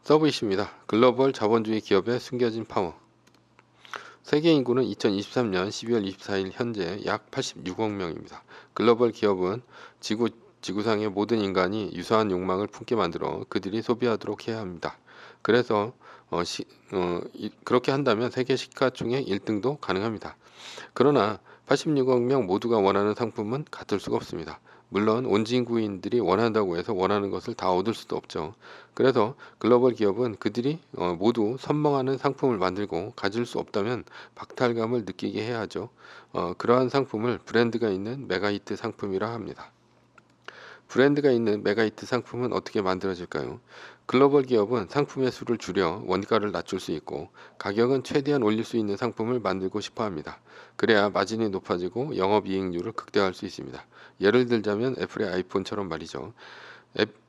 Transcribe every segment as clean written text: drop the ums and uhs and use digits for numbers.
서브이십니다. 글로벌 자본주의 기업의 숨겨진 파워. 세계 인구는 2023년 12월 24일 현재 약 86억 명입니다. 글로벌 기업은 지구상의 모든 인간이 유사한 욕망을 품게 만들어 그들이 소비하도록 해야 합니다. 그래서 그렇게 한다면 세계 시가총액 1등도 가능합니다. 그러나 86억 명 모두가 원하는 상품은 같을 수가 없습니다. 물론 온 지구인들이 원한다고 해서 원하는 것을 다 얻을 수도 없죠. 그래서 글로벌 기업은 그들이 모두 선망하는 상품을 만들고 가질 수 없다면 박탈감을 느끼게 해야 하죠. 그러한 상품을 브랜드가 있는 메가히트 상품이라 합니다. 브랜드가 있는 메가히트 상품은 어떻게 만들어질까요? 글로벌 기업은 상품의 수를 줄여 원가를 낮출 수 있고 가격은 최대한 올릴 수 있는 상품을 만들고 싶어 합니다. 그래야 마진이 높아지고 영업이익률을 극대화할 수 있습니다. 예를 들자면 애플의 아이폰처럼 말이죠.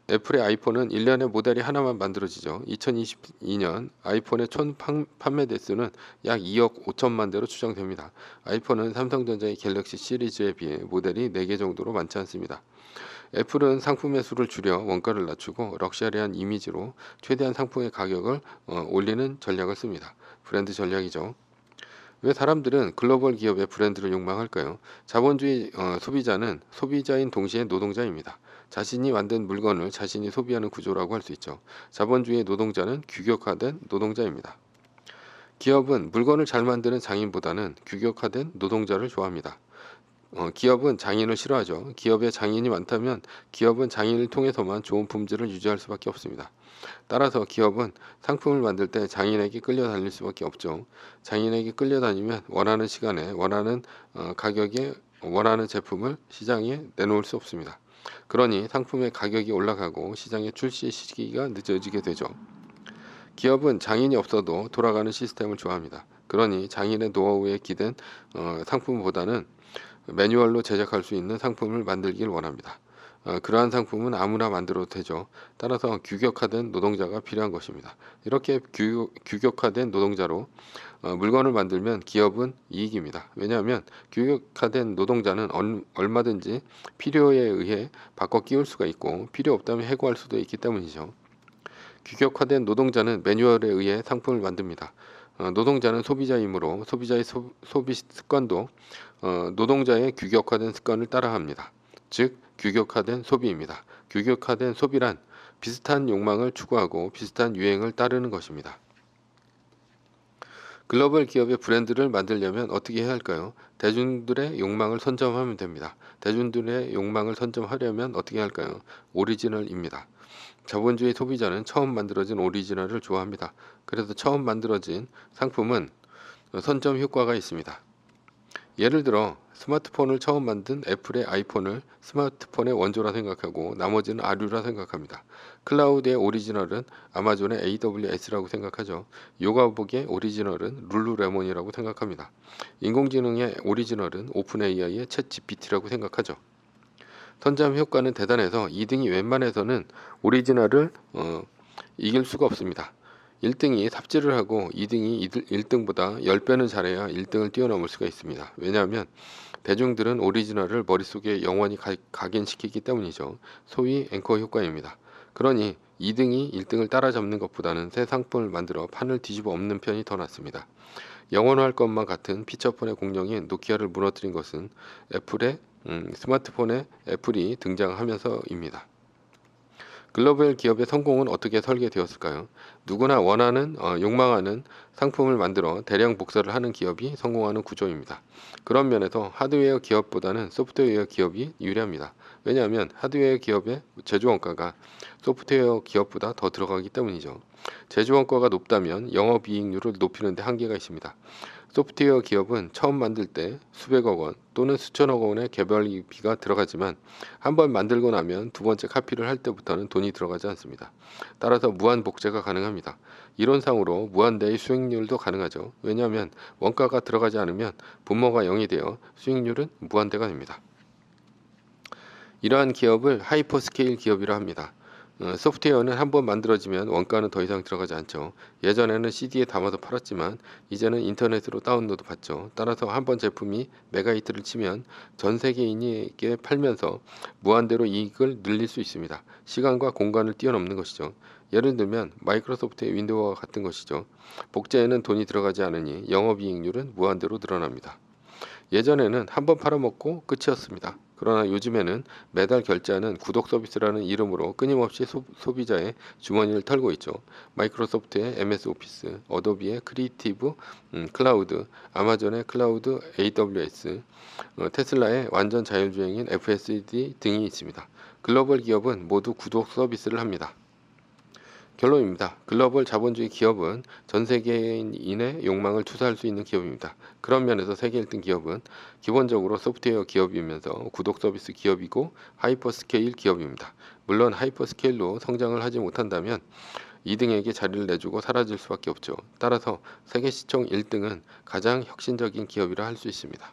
애플의 아이폰은 1년에 모델이 하나만 만들어지죠. 2022년 아이폰의 총 판매 대수는 약 2억 5천만 대로 추정됩니다. 아이폰은 삼성전자의 갤럭시 시리즈에 비해 모델이 4개 정도로 많지 않습니다. 애플은 상품의 수를 줄여 원가를 낮추고 럭셔리한 이미지로 최대한 상품의 가격을 올리는 전략을 씁니다. 브랜드 전략이죠. 왜 사람들은 글로벌 기업의 브랜드를 욕망할까요? 자본주의 소비자는 소비자인 동시에 노동자입니다. 자신이 만든 물건을 자신이 소비하는 구조라고 할 수 있죠. 자본주의 노동자는 규격화된 노동자입니다. 기업은 물건을 잘 만드는 장인보다는 규격화된 노동자를 좋아합니다. 기업은 장인을 싫어하죠. 기업에 장인이 많다면 기업은 장인을 통해서만 좋은 품질을 유지할 수밖에 없습니다. 따라서 기업은 상품을 만들 때 장인에게 끌려다닐 수밖에 없죠. 장인에게 끌려다니면 원하는 시간에 원하는 가격에 원하는 제품을 시장에 내놓을 수 없습니다. 그러니 상품의 가격이 올라가고 시장의 출시 시기가 늦어지게 되죠. 기업은 장인이 없어도 돌아가는 시스템을 좋아합니다. 그러니 장인의 노하우에 기댄 상품보다는 매뉴얼로 제작할 수 있는 상품을 만들길 원합니다. 그러한 상품은 아무나 만들어도 되죠. 따라서 규격화된 노동자가 필요한 것입니다. 이렇게 규격화된 노동자로 물건을 만들면 기업은 이익입니다. 왜냐하면 규격화된 노동자는 얼마든지 필요에 의해 바꿔 끼울 수가 있고 필요 없다면 해고할 수도 있기 때문이죠. 규격화된 노동자는 매뉴얼에 의해 상품을 만듭니다. 노동자는 소비자이므로 소비자의 소비 습관도 노동자의 규격화된 습관을 따라합니다. 즉 규격화된 소비입니다. 규격화된 소비란 비슷한 욕망을 추구하고 비슷한 유행을 따르는 것입니다. 글로벌 기업의 브랜드를 만들려면 어떻게 해야 할까요? 대중들의 욕망을 선점하면 됩니다. 대중들의 욕망을 선점하려면 어떻게 할까요? 오리지널입니다. 자본주의 소비자는 처음 만들어진 오리지널을 좋아합니다. 그래서 처음 만들어진 상품은 선점 효과가 있습니다. 예를 들어 스마트폰을 처음 만든 애플의 아이폰을 스마트폰의 원조라 생각하고 나머지는 아류라 생각합니다. 클라우드의 오리지널은 아마존의 AWS라고 생각하죠. 요가복의 오리지널은 룰루레몬이라고 생각합니다. 인공지능의 오리지널은 오픈 AI의 챗 GPT라고 생각하죠. 선점 효과는 대단해서 2등이 웬만해서는 오리지널을 이길 수가 없습니다. 1등이 삽질을 하고 2등이 1등보다 10배는 잘해야 1등을 뛰어넘을 수가 있습니다. 왜냐하면 대중들은 오리지널을 머릿속에 영원히 각인시키기 때문이죠. 소위 앵커 효과입니다. 그러니 2등이 1등을 따라잡는 것보다는 새 상품을 만들어 판을 뒤집어 엎는 편이 더 낫습니다. 영원할 것만 같은 피처폰의 공룡인 노키아를 무너뜨린 것은 애플의 스마트폰에 애플이 등장하면서입니다. 글로벌 기업의 성공은 어떻게 설계되었을까요? 누구나 원하는, 욕망하는 상품을 만들어 대량 복사를 하는 기업이 성공하는 구조입니다. 그런 면에서 하드웨어 기업보다는 소프트웨어 기업이 유리합니다. 왜냐하면 하드웨어 기업의 제조 원가가 소프트웨어 기업보다 더 들어가기 때문이죠. 제조 원가가 높다면 영업이익률을 높이는 데 한계가 있습니다. 소프트웨어 기업은 처음 만들 때 수백억 원 또는 수천억 원의 개발비가 들어가지만 한번 만들고 나면 두 번째 카피를 할 때부터는 돈이 들어가지 않습니다. 따라서 무한 복제가 가능합니다. 이론상으로 무한대의 수익률도 가능하죠. 왜냐하면 원가가 들어가지 않으면 분모가 0이 되어 수익률은 무한대가 됩니다. 이러한 기업을 하이퍼스케일 기업이라 합니다. 소프트웨어는 한번 만들어지면 원가는 더 이상 들어가지 않죠. 예전에는 CD에 담아서 팔았지만 이제는 인터넷으로 다운로드 받죠. 따라서 한번 제품이 메가히트를 치면 전 세계인에게 팔면서 무한대로 이익을 늘릴 수 있습니다. 시간과 공간을 뛰어넘는 것이죠. 예를 들면 마이크로소프트의 윈도우와 같은 것이죠. 복제에는 돈이 들어가지 않으니 영업이익률은 무한대로 늘어납니다. 예전에는 한번 팔아먹고 끝이었습니다. 그러나 요즘에는 매달 결제하는 구독 서비스라는 이름으로 끊임없이 소비자의 주머니를 털고 있죠. 마이크로소프트의 MS 오피스, 어도비의 크리에이티브 클라우드, 아마존의 클라우드 AWS, 테슬라의 완전 자율주행인 FSD 등이 있습니다. 글로벌 기업은 모두 구독 서비스를 합니다. 결론입니다. 글로벌 자본주의 기업은 전 세계인의 욕망을 투사할 수 있는 기업입니다. 그런 면에서 세계 1등 기업은 기본적으로 소프트웨어 기업이면서 구독 서비스 기업이고 하이퍼스케일 기업입니다. 물론 하이퍼스케일로 성장을 하지 못한다면 2등에게 자리를 내주고 사라질 수밖에 없죠. 따라서 세계 시총 1등은 가장 혁신적인 기업이라 할 수 있습니다.